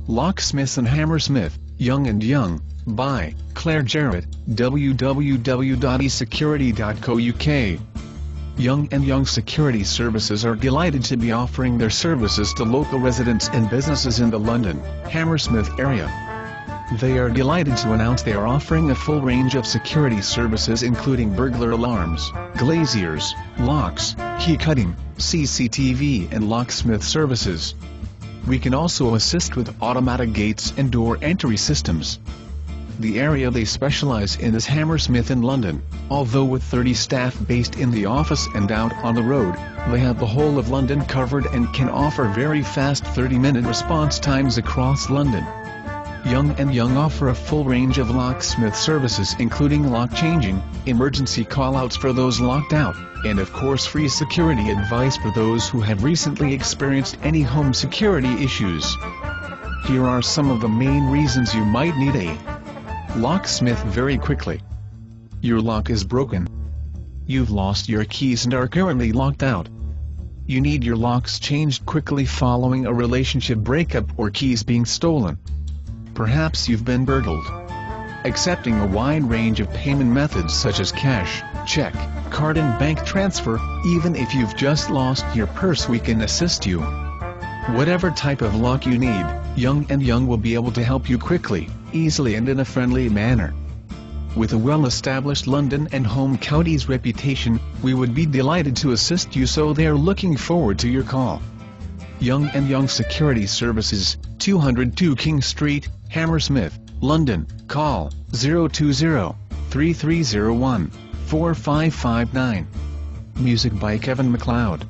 Locksmiths and Hammersmith, Young and Young, by Claire Jarrett, www.esecurity.co.uk. Young and Young Security Services are delighted to be offering their services to local residents and businesses in the London, Hammersmith area. They are delighted to announce they are offering a full range of security services including burglar alarms, glaziers, locks, key cutting, CCTV and locksmith services. We can also assist with automatic gates and door entry systems. The area they specialize in is Hammersmith in London, although with 30 staff based in the office and out on the road, they have the whole of London covered and can offer very fast 30-minute response times across London. Young and Young offer a full range of locksmith services including lock changing, emergency call-outs for those locked out, and of course free security advice for those who have recently experienced any home security issues. Here are some of the main reasons you might need a locksmith very quickly. Your lock is broken. You've lost your keys and are currently locked out. You need your locks changed quickly following a relationship breakup or keys being stolen. Perhaps you've been burgled. Accepting a wide range of payment methods such as cash, check, card and bank transfer. Even if you've just lost your purse, we can assist you. Whatever type of lock you need, Young and Young will be able to help you quickly, easily and in a friendly manner. With a well-established London and home county's reputation, we would be delighted to assist you, so they are looking forward to your call. Young and Young Security Services, 202 King Street, Hammersmith, London. Call 020-3301-4559. Music by Kevin MacLeod.